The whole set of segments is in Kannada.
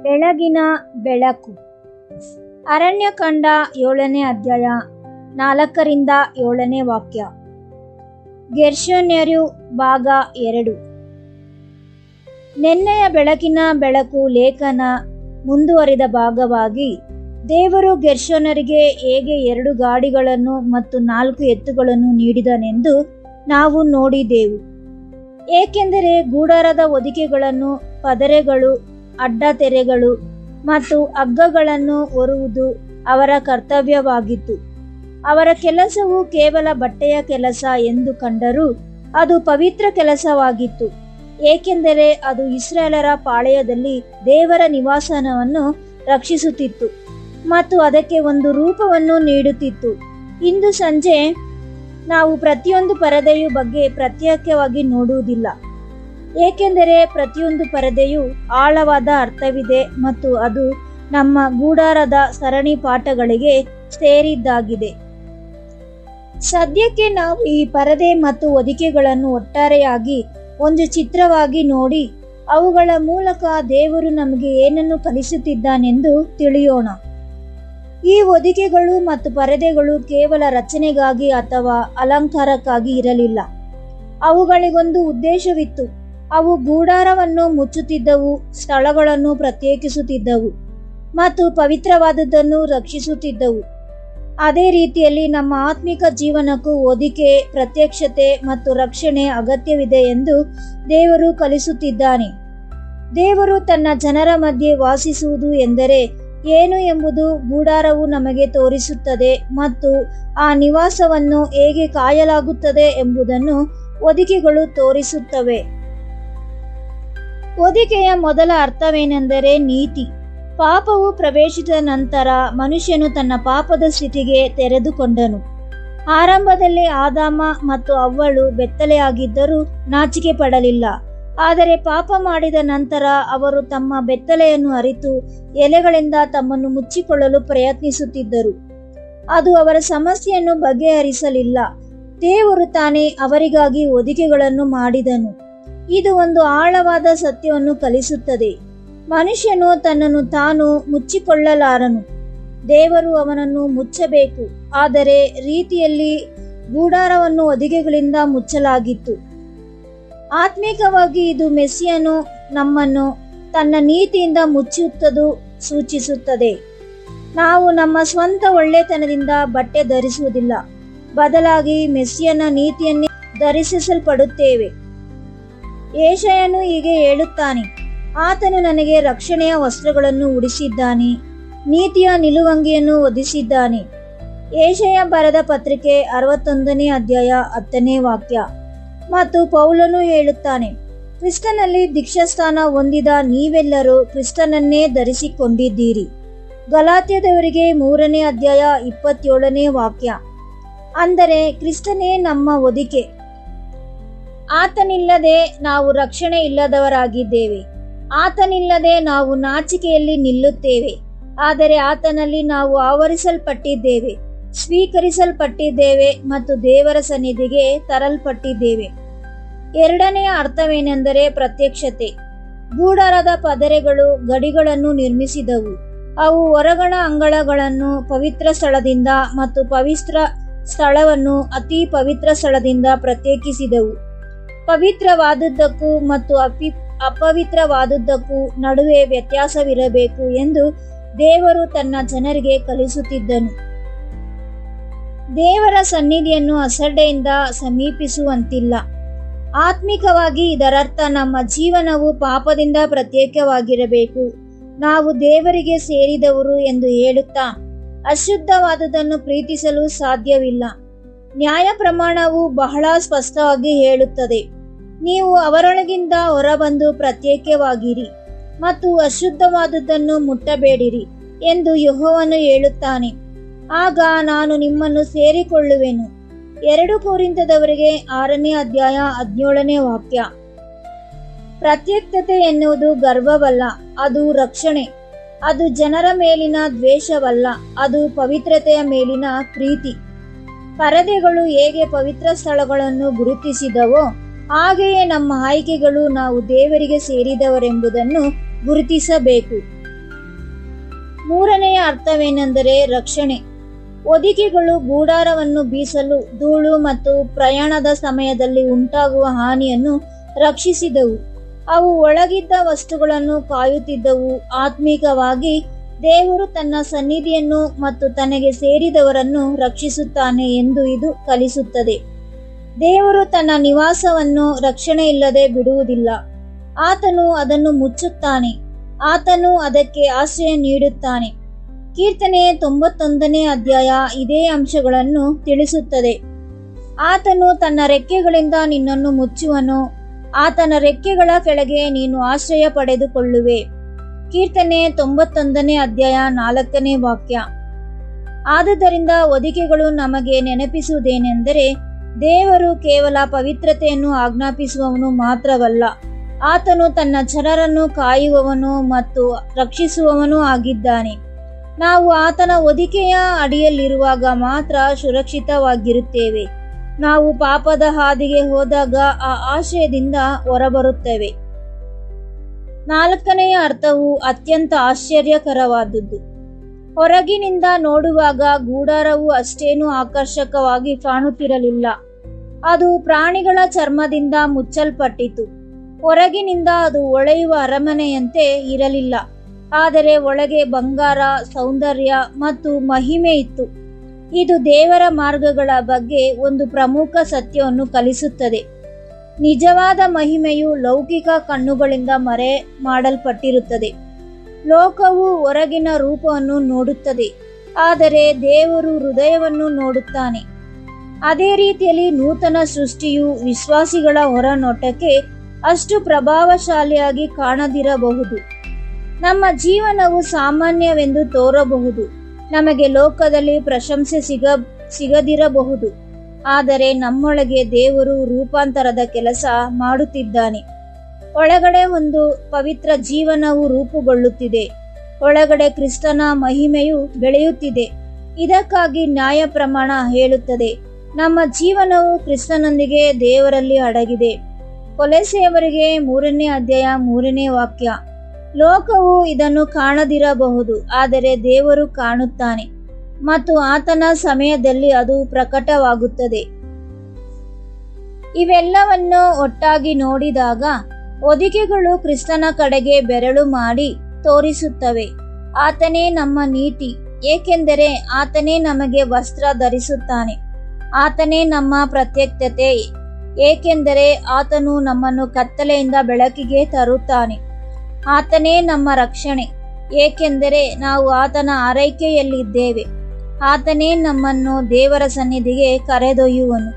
ಬೆಳಗಿನ ಬೆಳಕು. ಅರಣ್ಯಕಾಂಡ 7ನೇ ಅಧ್ಯಾಯ 4ರಿಂದ 7ನೇ ವಾಕ್ಯ. ಗೆರ್ಷೋನ್ಯರು ಭಾಗ 2. ನೆನ್ನೆಯ ಬೆಳಕಿನ ಬೆಳಕು ಲೇಖನ ಮುಂದುವರಿದ ಭಾಗವಾಗಿ ದೇವರು ಗೆರ್ಷೋನ್ಯರಿಗೆ ಹೇಗೆ 2 ಗಾಡಿಗಳನ್ನು ಮತ್ತು 4 ಎತ್ತುಗಳನ್ನು ನೀಡಿದನೆಂದು ನಾವು ನೋಡಿದೆವು. ಏಕೆಂದರೆ ಗೂಡಾರದ ಹೊದಿಕೆಗಳನ್ನು, ಪದರೆಗಳು, ಅಡ್ಡತೆರೆಗಳು ಮತ್ತು ಹಗ್ಗಗಳನ್ನು ಹೊರುವುದು ಅವರ ಕರ್ತವ್ಯವಾಗಿತ್ತು. ಅವರ ಕೆಲಸವು ಕೇವಲ ಬಟ್ಟೆಯ ಕೆಲಸ ಎಂದು ಕಂಡರೂ ಅದು ಪವಿತ್ರ ಕೆಲಸವಾಗಿತ್ತು, ಏಕೆಂದರೆ ಅದು ಇಸ್ರಾಯೇಲರ ಪಾಳೆಯದಲ್ಲಿ ದೇವರ ನಿವಾಸವನ್ನು ರಕ್ಷಿಸುತ್ತಿತ್ತು ಮತ್ತು ಅದಕ್ಕೆ ಒಂದು ರೂಪವನ್ನು ನೀಡುತ್ತಿತ್ತು. ಇಂದು ಸಂಜೆ ನಾವು ಪ್ರತಿಯೊಂದು ಪರದೆಯ ಬಗ್ಗೆ ಪ್ರತ್ಯೇಕವಾಗಿ ನೋಡುವುದಿಲ್ಲ, ಏಕೆಂದರೆ ಪ್ರತಿಯೊಂದು ಪರದೆಯು ಆಳವಾದ ಅರ್ಥವಿದೆ ಮತ್ತು ಅದು ನಮ್ಮ ಗೂಡಾರದ ಸರಣಿ ಪಾಠಗಳಿಗೆ ಸೇರಿದ್ದಾಗಿದೆ. ಸದ್ಯಕ್ಕೆ ನಾವು ಈ ಪರದೆ ಮತ್ತು ಹೊದಿಕೆಗಳನ್ನು ಒಟ್ಟಾರೆಯಾಗಿ ಒಂದು ಚಿತ್ರವಾಗಿ ನೋಡಿ ಅವುಗಳ ಮೂಲಕ ದೇವರು ನಮಗೆ ಏನನ್ನು ಕಲಿಸುತ್ತಿದ್ದಾನೆಂದು ತಿಳಿಯೋಣ. ಈ ಹೊದಿಕೆಗಳು ಮತ್ತು ಪರದೆಗಳು ಕೇವಲ ರಚನೆಗಾಗಿ ಅಥವಾ ಅಲಂಕಾರಕ್ಕಾಗಿ ಇರಲಿಲ್ಲ. ಅವುಗಳಿಗೊಂದು ಉದ್ದೇಶವಿತ್ತು. ಅವು ಗೂಡಾರವನ್ನು ಮುಚ್ಚುತ್ತಿದ್ದವು, ಸ್ಥಳಗಳನ್ನು ಪ್ರತ್ಯೇಕಿಸುತ್ತಿದ್ದವು ಮತ್ತು ಪವಿತ್ರವಾದದ್ದನ್ನು ರಕ್ಷಿಸುತ್ತಿದ್ದವು. ಅದೇ ರೀತಿಯಲ್ಲಿ ನಮ್ಮ ಆತ್ಮಿಕ ಜೀವನಕ್ಕೂ ಹೊದಿಕೆ, ಪ್ರತ್ಯಕ್ಷತೆ ಮತ್ತು ರಕ್ಷಣೆ ಅಗತ್ಯವಿದೆ ಎಂದು ದೇವರು ಕಲಿಸುತ್ತಿದ್ದಾನೆ. ದೇವರು ತನ್ನ ಜನರ ಮಧ್ಯೆ ವಾಸಿಸುವುದು ಎಂದರೆ ಏನು ಎಂಬುದು ಗೂಡಾರವು ನಮಗೆ ತೋರಿಸುತ್ತದೆ ಮತ್ತು ಆ ನಿವಾಸವನ್ನು ಹೇಗೆ ಕಾಯಲಾಗುತ್ತದೆ ಎಂಬುದನ್ನು ಹೊದಿಕೆಗಳು ತೋರಿಸುತ್ತವೆ. ಹೊದಿಕೆಯ ಮೊದಲ ಅರ್ಥವೇನೆಂದರೆ ನೀತಿ. ಪಾಪವು ಪ್ರವೇಶಿಸಿದ ನಂತರ ಮನುಷ್ಯನು ತನ್ನ ಪಾಪದ ಸ್ಥಿತಿಗೆ ತೆರೆದುಕೊಂಡನು. ಆರಂಭದಲ್ಲಿ ಆದಾಮ ಮತ್ತು ಅವ್ವಳು ಬೆತ್ತಲೆಯಾಗಿದ್ದರೂ ನಾಚಿಕೆ ಪಡಲಿಲ್ಲ. ಆದರೆ ಪಾಪ ಮಾಡಿದ ನಂತರ ಅವರು ತಮ್ಮ ಬೆತ್ತಲೆಯನ್ನು ಅರಿತು ಎಲೆಗಳಿಂದ ತಮ್ಮನ್ನು ಮುಚ್ಚಿಕೊಳ್ಳಲು ಪ್ರಯತ್ನಿಸುತ್ತಿದ್ದರು. ಅದು ಅವರ ಸಮಸ್ಯೆಯನ್ನು ಬಗೆಹರಿಸಲಿಲ್ಲ. ದೇವರು ತಾನೇ ಅವರಿಗಾಗಿ ಹೊದಿಕೆಗಳನ್ನು ಮಾಡಿದನು. ಇದು ಒಂದು ಆಳವಾದ ಸತ್ಯವನ್ನು ಕಲಿಸುತ್ತದೆ. ಮನುಷ್ಯನು ತನ್ನನ್ನು ತಾನು ಮುಚ್ಚಿಕೊಳ್ಳಲಾರನು. ದೇವರು ಅವನನ್ನು ಮುಚ್ಚಬೇಕು. ಆದರೆ ರೀತಿಯಲ್ಲಿ ಗೂಡಾರವನ್ನು ಹೊದಿಕೆಗಳಿಂದ ಮುಚ್ಚಲಾಗಿತ್ತು. ಆತ್ಮಿಕವಾಗಿ ಇದು ಮೆಸ್ಸಿಯನು ನಮ್ಮನ್ನು ತನ್ನ ನೀತಿಯಿಂದ ಮುಚ್ಚುತ್ತದು ಸೂಚಿಸುತ್ತದೆ. ನಾವು ನಮ್ಮ ಸ್ವಂತ ಒಳ್ಳೆತನದಿಂದ ಬಟ್ಟೆ ಧರಿಸುವುದಿಲ್ಲ, ಬದಲಾಗಿ ಮೆಸ್ಸಿಯನ ನೀತಿಯನ್ನೇ ಧರಿಸಲ್ಪಡುತ್ತೇವೆ. ಯೆಶಾಯನು ಹೀಗೆ ಹೇಳುತ್ತಾನೆ, ಆತನು ನನಗೆ ರಕ್ಷಣೆಯ ವಸ್ತ್ರಗಳನ್ನು ಉಡಿಸಿದ್ದಾನೆ, ನೀತಿಯ ನಿಲುವಂಗಿಯನ್ನು ಹೊದಿಸಿದ್ದಾನೆ. ಯೆಶಾಯ ಬರೆದ ಪತ್ರಿಕೆ 61ನೇ ಅಧ್ಯಾಯ 10ನೇ ವಾಕ್ಯ. ಮತ್ತು ಪೌಲನು ಹೇಳುತ್ತಾನೆ, ಕ್ರಿಸ್ತನಲ್ಲಿ ದೀಕ್ಷಾಸ್ನಾನ ಹೊಂದಿದ ನೀವೆಲ್ಲರೂ ಕ್ರಿಸ್ತನನ್ನೇ ಧರಿಸಿಕೊಂಡಿದ್ದೀರಿ. ಗಲಾತ್ಯದವರಿಗೆ 3ನೇ ಅಧ್ಯಾಯ 27ನೇ ವಾಕ್ಯ. ಅಂದರೆ ಕ್ರಿಸ್ತನೇ ನಮ್ಮ ಹೊದಿಕೆ. ಆತನಿಲ್ಲದೆ ನಾವು ರಕ್ಷಣೆ ಇಲ್ಲದವರಾಗಿದ್ದೇವೆ. ಆತನಿಲ್ಲದೆ ನಾವು ನಾಚಿಕೆಯಲ್ಲಿ ನಿಲ್ಲುತ್ತೇವೆ. ಆದರೆ ಆತನಲ್ಲಿ ನಾವು ಆವರಿಸಲ್ಪಟ್ಟಿದ್ದೇವೆ, ಸ್ವೀಕರಿಸಲ್ಪಟ್ಟಿದ್ದೇವೆ ಮತ್ತು ದೇವರ ಸನ್ನಿಧಿಗೆ ತರಲ್ಪಟ್ಟಿದ್ದೇವೆ. ಎರಡನೆಯ ಅರ್ಥವೇನೆಂದರೆ ಪ್ರತ್ಯಕ್ಷತೆ. ಗೂಡಾರದ ಪದರೆಗಳು ಗಡಿಗಳನ್ನು ನಿರ್ಮಿಸಿದವು. ಅವು ಹೊರಗಣ ಅಂಗಳಗಳನ್ನು ಪವಿತ್ರ ಸ್ಥಳದಿಂದ ಮತ್ತು ಪವಿತ್ರ ಸ್ಥಳವನ್ನು ಅತಿ ಪವಿತ್ರ ಸ್ಥಳದಿಂದ ಪ್ರತ್ಯೇಕಿಸಿದವು. ಪವಿತ್ರವಾದುದಕ್ಕೂ ಮತ್ತು ಅಪವಿತ್ರವಾದುದಕ್ಕೂ ನಡುವೆ ವ್ಯತ್ಯಾಸವಿರಬೇಕು ಎಂದು ದೇವರು ತನ್ನ ಜನರಿಗೆ ಕಲಿಸುತ್ತಿದ್ದನು. ದೇವರ ಸನ್ನಿಧಿಯನ್ನು ಅಸಡ್ಡೆಯಿಂದ ಸಮೀಪಿಸುವಂತಿಲ್ಲ. ಆತ್ಮಿಕವಾಗಿ ಇದರರ್ಥ ನಮ್ಮ ಜೀವನವು ಪಾಪದಿಂದ ಪ್ರತ್ಯೇಕವಾಗಿರಬೇಕು. ನಾವು ದೇವರಿಗೆ ಸೇರಿದವರು ಎಂದು ಹೇಳುತ್ತಾ ಅಶುದ್ಧವಾದುದನ್ನು ಪ್ರೀತಿಸಲು ಸಾಧ್ಯವಿಲ್ಲ. ನ್ಯಾಯ ಪ್ರಮಾಣವು ಬಹಳ ಸ್ಪಷ್ಟವಾಗಿ ಹೇಳುತ್ತದೆ, ನೀವು ಅವರೊಳಗಿಂದ ಹೊರಬಂದು ಪ್ರತ್ಯೇಕವಾಗಿರಿ ಮತ್ತು ಅಶುದ್ಧವಾದುದನ್ನು ಮುಟ್ಟಬೇಡಿರಿ ಎಂದು ಯೆಹೋವನು ಹೇಳುತ್ತಾನೆ. ಆಗ ನಾನು ನಿಮ್ಮನ್ನು ಸೇರಿಕೊಳ್ಳುವೆನು. 2 ಕೊರಿಂಥದವರಿಗೆ 6ನೇ ಅಧ್ಯಾಯ 17ನೇ ವಾಕ್ಯ. ಪ್ರತ್ಯೇಕತೆ ಎನ್ನುವುದು ಗರ್ವವಲ್ಲ, ಅದು ರಕ್ಷಣೆ. ಅದು ಜನರ ಮೇಲಿನ ದ್ವೇಷವಲ್ಲ, ಅದು ಪವಿತ್ರತೆಯ ಮೇಲಿನ ಪ್ರೀತಿ. ಪರದೆಗಳು ಹೇಗೆ ಪವಿತ್ರ ಸ್ಥಳಗಳನ್ನು ಗುರುತಿಸಿದವೋ ಹಾಗೆಯೇ ನಮ್ಮ ಆಯ್ಕೆಗಳು ನಾವು ದೇವರಿಗೆ ಸೇರಿದವರೆಂಬುದನ್ನು ಗುರುತಿಸಬೇಕು. ಮೂರನೆಯ ಅರ್ಥವೇನೆಂದರೆ ರಕ್ಷಣೆ. ಹೊದಿಕೆಗಳು ಗೂಡಾರವನ್ನು ಬೀಸಲು, ಧೂಳು ಮತ್ತು ಪ್ರಯಾಣದ ಸಮಯದಲ್ಲಿ ಉಂಟಾಗುವ ಹಾನಿಯನ್ನು ರಕ್ಷಿಸಿದವು. ಅವು ಒಳಗಿದ್ದ ವಸ್ತುಗಳನ್ನು ಕಾಯುತ್ತಿದ್ದವು. ಆತ್ಮಿಕವಾಗಿ ದೇವರು ತನ್ನ ಸನ್ನಿಧಿಯನ್ನು ಮತ್ತು ತನಗೆ ಸೇರಿದವರನ್ನು ರಕ್ಷಿಸುತ್ತಾನೆ ಎಂದು ಇದು ಕಲಿಸುತ್ತದೆ. ದೇವರು ತನ್ನ ನಿವಾಸವನ್ನು ರಕ್ಷಣೆಯಿಲ್ಲದೆ ಬಿಡುವುದಿಲ್ಲ. ಆತನು ಅದನ್ನು ಮುಚ್ಚುತ್ತಾನೆ. ಆತನು ಅದಕ್ಕೆ ಆಶ್ರಯ ನೀಡುತ್ತಾನೆ. ಕೀರ್ತನೆ 91ನೇ ಅಧ್ಯಾಯ ಇದೇ ಅಂಶಗಳನ್ನು ತಿಳಿಸುತ್ತದೆ. ಆತನು ತನ್ನ ರೆಕ್ಕೆಗಳಿಂದ ನಿನ್ನನ್ನು ಮುಚ್ಚುವನು. ಆತನ ರೆಕ್ಕೆಗಳ ಕೆಳಗೆ ನೀನು ಆಶ್ರಯ ಪಡೆದುಕೊಳ್ಳುವೆ. ಕೀರ್ತನೆ 91ನೇ ಅಧ್ಯಾಯ 4ನೇ ವಾಕ್ಯ. ಆದುದರಿಂದ ಹೊದಿಕೆಗಳು ನಮಗೆ ನೆನಪಿಸುವುದೇನೆಂದರೆ, ದೇವರು ಕೇವಲ ಪವಿತ್ರತೆಯನ್ನು ಆಜ್ಞಾಪಿಸುವವನು ಮಾತ್ರವಲ್ಲ, ಆತನು ತನ್ನ ಜನರನ್ನು ಕಾಯುವವನು ಮತ್ತು ರಕ್ಷಿಸುವವನೂ ಆಗಿದ್ದಾನೆ. ನಾವು ಆತನ ಹೊದಿಕೆಯ ಅಡಿಯಲ್ಲಿರುವಾಗ ಮಾತ್ರ ಸುರಕ್ಷಿತವಾಗಿರುತ್ತೇವೆ. ನಾವು ಪಾಪದ ಹಾದಿಗೆ ಹೋದಾಗ ಆ ಆಶ್ರಯದಿಂದ ಹೊರಬರುತ್ತೇವೆ. ನಾಲ್ಕನೆಯ ಅರ್ಥವು ಅತ್ಯಂತ ಆಶ್ಚರ್ಯಕರವಾದುದು. ಹೊರಗಿನಿಂದ ನೋಡುವಾಗ ಗೂಡಾರವು ಅಷ್ಟೇನೂ ಆಕರ್ಷಕವಾಗಿ ಕಾಣುತ್ತಿರಲಿಲ್ಲ. ಅದು ಪ್ರಾಣಿಗಳ ಚರ್ಮದಿಂದ ಮುಚ್ಚಲ್ಪಟ್ಟಿತು. ಹೊರಗಿನಿಂದ ಅದು ಹೊಳೆಯುವ ಅರಮನೆಯಂತೆ ಇರಲಿಲ್ಲ, ಆದರೆ ಒಳಗೆ ಬಂಗಾರ, ಸೌಂದರ್ಯ ಮತ್ತು ಮಹಿಮೆ ಇತ್ತು. ಇದು ದೇವರ ಮಾರ್ಗಗಳ ಬಗ್ಗೆ ಒಂದು ಪ್ರಮುಖ ಸತ್ಯವನ್ನು ಕಲಿಸುತ್ತದೆ. ನಿಜವಾದ ಮಹಿಮೆಯು ಲೌಕಿಕ ಕಣ್ಣುಗಳಿಂದ ಮರೆ ಮಾಡಲ್ಪಟ್ಟಿರುತ್ತದೆ. ಲೋಕವು ಹೊರಗಿನ ರೂಪವನ್ನು ನೋಡುತ್ತದೆ, ಆದರೆ ದೇವರು ಹೃದಯವನ್ನು ನೋಡುತ್ತಾನೆ. ಅದೇ ರೀತಿಯಲ್ಲಿ ನೂತನ ಸೃಷ್ಟಿಯು ವಿಶ್ವಾಸಿಗಳ ಹೊರನೋಟಕ್ಕೆ ಅಷ್ಟು ಪ್ರಭಾವಶಾಲಿಯಾಗಿ ಕಾಣದಿರಬಹುದು. ನಮ್ಮ ಜೀವನವು ಸಾಮಾನ್ಯವೆಂದು ತೋರಬಹುದು. ನಮಗೆ ಲೋಕದಲ್ಲಿ ಪ್ರಶಂಸೆ ಸಿಗದಿರಬಹುದು. ಆದರೆ ನಮ್ಮೊಳಗೆ ದೇವರು ರೂಪಾಂತರದ ಕೆಲಸ ಮಾಡುತ್ತಿದ್ದಾನೆ. ಒಳಗಡೆ ಒಂದು ಪವಿತ್ರ ಜೀವನವು ರೂಪುಗೊಳ್ಳುತ್ತಿದೆ. ಒಳಗಡೆ ಕ್ರಿಸ್ತನ ಮಹಿಮೆಯು ಬೆಳೆಯುತ್ತಿದೆ. ಇದಕ್ಕಾಗಿ ನ್ಯಾಯ ಪ್ರಮಾಣ ಹೇಳುತ್ತದೆ, ನಮ್ಮ ಜೀವನವು ಕ್ರಿಸ್ತನೊಂದಿಗೆ ದೇವರಲ್ಲಿ ಅಡಗಿದೆ. ಕೊಲೊಸ್ಸೆಯವರಿಗೆ 3ನೇ ಅಧ್ಯಾಯ 3ನೇ ವಾಕ್ಯ. ಲೋಕವು ಇದನ್ನು ಕಾಣದಿರಬಹುದು, ಆದರೆ ದೇವರು ಕಾಣುತ್ತಾನೆ ಮತ್ತು ಆತನ ಸಮಯದಲ್ಲಿ ಅದು ಪ್ರಕಟವಾಗುತ್ತದೆ. ಇವೆಲ್ಲವನ್ನು ಒಟ್ಟಾಗಿ ನೋಡಿದಾಗ ಹೊದಿಕೆಗಳು ಕ್ರಿಸ್ತನ ಕಡೆಗೆ ಬೆರಳು ಮಾಡಿ ತೋರಿಸುತ್ತವೆ. ಆತನೇ ನಮ್ಮ ನೀತಿ, ಏಕೆಂದರೆ ಆತನೇ ನಮಗೆ ವಸ್ತ್ರ ಧರಿಸುತ್ತಾನೆ. ಆತನೇ ನಮ್ಮ ಪ್ರತ್ಯಕ್ಷತೆ, ಏಕೆಂದರೆ ಆತನು ನಮ್ಮನ್ನು ಕತ್ತಲೆಯಿಂದ ಬೆಳಕಿಗೆ ತರುತ್ತಾನೆ. ಆತನೇ ನಮ್ಮ ರಕ್ಷಣೆ, ಏಕೆಂದರೆ ನಾವು ಆತನ ಆರೈಕೆಯಲ್ಲಿದ್ದೇವೆ. ಆತನೇ ನಮ್ಮನ್ನು ದೇವರ ಸನ್ನಿಧಿಗೆ ಕರೆದೊಯ್ಯುವನು.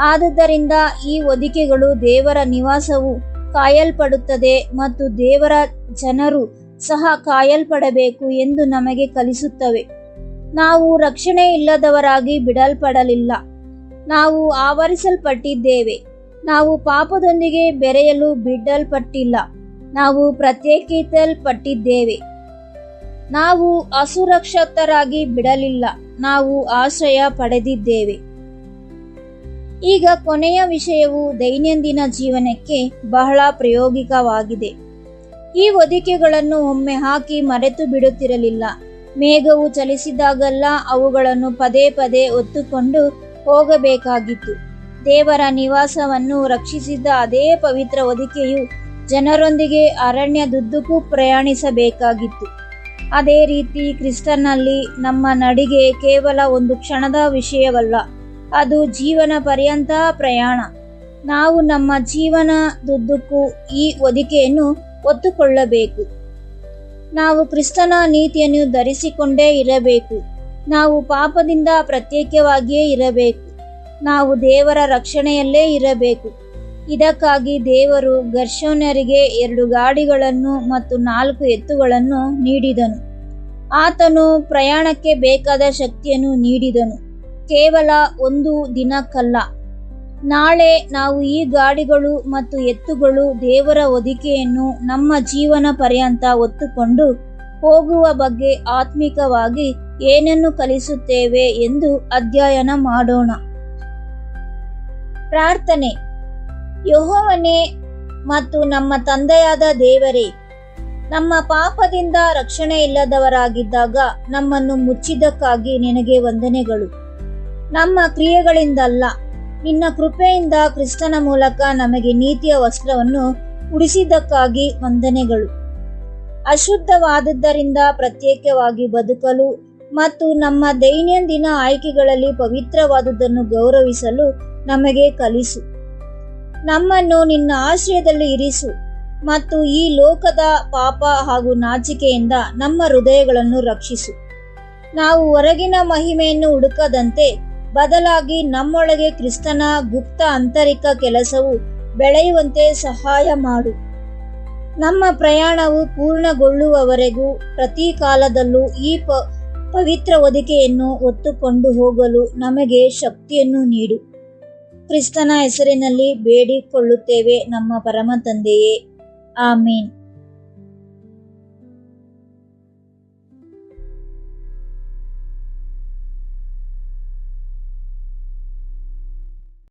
ಆದುದರಿಂದ ಈ ಹೊದಿಕೆಗಳು ದೇವರ ನಿವಾಸವು ಕಾಯಲ್ಪಡುತ್ತದೆ ಮತ್ತು ದೇವರ ಜನರು ಸಹ ಕಾಯಲ್ಪಡಬೇಕು ಎಂದು ನಮಗೆ ಕಲಿಸುತ್ತವೆ. ನಾವು ರಕ್ಷಣೆ ಇಲ್ಲದವರಾಗಿ ಬಿಡಲ್ಪಡಲಿಲ್ಲ. ನಾವು ಆವರಿಸಲ್ಪಟ್ಟಿದ್ದೇವೆ. ನಾವು ಪಾಪದೊಂದಿಗೆ ಬೆರೆಯಲು ಬಿಡಲ್ಪಟ್ಟಿಲ್ಲ. ನಾವು ಪ್ರತ್ಯೇಕಿಸಲ್ಪಟ್ಟಿದ್ದೇವೆ. ನಾವು ಅಸುರಕ್ಷಿತರಾಗಿ ಬಿಡಲಿಲ್ಲ. ನಾವು ಆಶ್ರಯ ಪಡೆದಿದ್ದೇವೆ. ಈಗ ಕೊನೆಯ ವಿಷಯವು ದೈನಂದಿನ ಜೀವನಕ್ಕೆ ಬಹಳ ಪ್ರಾಯೋಗಿಕವಾಗಿದೆ. ಈ ಹೊದಿಕೆಗಳನ್ನು ಒಮ್ಮೆ ಹಾಕಿ ಮರೆತು ಬಿಡುತ್ತಿರಲಿಲ್ಲ. ಮೇಘವು ಚಲಿಸಿದಾಗಲ್ಲ ಅವುಗಳನ್ನು ಪದೇ ಪದೇ ಹೊತ್ತುಕೊಂಡು ಹೋಗಬೇಕಾಗಿತ್ತು. ದೇವರ ನಿವಾಸವನ್ನು ರಕ್ಷಿಸಿದ ಅದೇ ಪವಿತ್ರ ಹೊದಿಕೆಯು ಜನರೊಂದಿಗೆ ಅರಣ್ಯದುದ್ದಕ್ಕೂ ಪ್ರಯಾಣಿಸಬೇಕಾಗಿತ್ತು. ಅದೇ ರೀತಿ ಕ್ರಿಸ್ತನಲ್ಲಿ ನಮ್ಮ ನಡಿಗೆ ಕೇವಲ ಒಂದು ಕ್ಷಣದ ವಿಷಯವಲ್ಲ, ಅದು ಜೀವನ ಪರ್ಯಂತ ಪ್ರಯಾಣ. ನಾವು ನಮ್ಮ ಜೀವನದುದ್ದಕ್ಕೂ ಈ ಹೊದಿಕೆಯನ್ನು ಹೊತ್ತುಕೊಳ್ಳಬೇಕು. ನಾವು ಕ್ರಿಸ್ತನ ನೀತಿಯನ್ನು ಧರಿಸಿಕೊಂಡೇ ಇರಬೇಕು. ನಾವು ಪಾಪದಿಂದ ಪ್ರತ್ಯೇಕವಾಗಿಯೇ ಇರಬೇಕು. ನಾವು ದೇವರ ರಕ್ಷಣೆಯಲ್ಲೇ ಇರಬೇಕು. ಇದಕ್ಕಾಗಿ ದೇವರು ಗರ್ಷೋನ್ಯರಿಗೆ 2 ಗಾಡಿಗಳನ್ನು ಮತ್ತು 4 ಎತ್ತುಗಳನ್ನು ನೀಡಿದನು. ಆತನು ಪ್ರಯಾಣಕ್ಕೆ ಬೇಕಾದ ಶಕ್ತಿಯನ್ನು ನೀಡಿದನು, ಕೇವಲ ಒಂದು ದಿನಕ್ಕಲ್ಲ. ನಾಳೆ ನಾವು ಈ ಗಾಡಿಗಳು ಮತ್ತು ಎತ್ತುಗಳು ದೇವರ ಹೊದಿಕೆಯನ್ನು ನಮ್ಮ ಜೀವನ ಪರ್ಯಂತ ಹೊತ್ತುಕೊಂಡು ಹೋಗುವ ಬಗ್ಗೆ ಆತ್ಮಿಕವಾಗಿ ಏನನ್ನು ಕಲಿಸುತ್ತೇವೆ ಎಂದು ಅಧ್ಯಯನ ಮಾಡೋಣ. ಪ್ರಾರ್ಥನೆ. ಯೆಹೋವನೇ ಮತ್ತು ನಮ್ಮ ತಂದೆಯಾದ ದೇವರೇ, ನಮ್ಮ ಪಾಪದಿಂದ ರಕ್ಷಣೆ ಇಲ್ಲದವರಾಗಿದ್ದಾಗ ನಮ್ಮನ್ನು ಮುಚ್ಚಿದ್ದಕ್ಕಾಗಿ ನಿನಗೆ ವಂದನೆಗಳು. ನಮ್ಮ ಕ್ರಿಯೆಗಳಿಂದಲ್ಲ, ನಿನ್ನ ಕೃಪೆಯಿಂದ ಕ್ರಿಸ್ತನ ಮೂಲಕ ನಮಗೆ ನೀತಿಯ ವಸ್ತ್ರವನ್ನು ಉಡಿಸಿದ್ದಕ್ಕಾಗಿ ವಂದನೆಗಳು. ಅಶುದ್ಧವಾದುದರಿಂದ ಪ್ರತ್ಯೇಕವಾಗಿ ಬದುಕಲು ಮತ್ತು ನಮ್ಮ ದೈನಂದಿನ ಆಯ್ಕೆಗಳಲ್ಲಿ ಪವಿತ್ರವಾದುದನ್ನು ಗೌರವಿಸಲು ನಮಗೆ ಕಲಿಸು. ನಮ್ಮನ್ನು ನಿನ್ನ ಆಶ್ರಯದಲ್ಲಿ ಇರಿಸು ಮತ್ತು ಈ ಲೋಕದ ಪಾಪ ಹಾಗೂ ನಾಚಿಕೆಯಿಂದ ನಮ್ಮ ಹೃದಯಗಳನ್ನು ರಕ್ಷಿಸು. ನಾವು ಹೊರಗಿನ ಮಹಿಮೆಯನ್ನು ಹುಡುಕದಂತೆ ಬದಲಾಗಿ ನಮ್ಮೊಳಗೆ ಕ್ರಿಸ್ತನ ಗುಪ್ತ ಆಂತರಿಕ ಕೆಲಸವು ಬೆಳೆಯುವಂತೆ ಸಹಾಯ ಮಾಡು. ನಮ್ಮ ಪ್ರಯಾಣವು ಪೂರ್ಣಗೊಳ್ಳುವವರೆಗೂ ಪ್ರತಿ ಕಾಲದಲ್ಲೂ ಈ ಪವಿತ್ರ ಹೊದಿಕೆಯನ್ನು ಹೊತ್ತುಕೊಂಡು ಹೋಗಲು ನಮಗೆ ಶಕ್ತಿಯನ್ನು ನೀಡು. ಕ್ರಿಸ್ತನ ಹೆಸರಿನಲ್ಲಿ ಬೇಡಿಕೊಳ್ಳುತ್ತೇವೆ ನಮ್ಮ ಪರಮ ತಂದೆಯೇ, ಆಮೇನ್.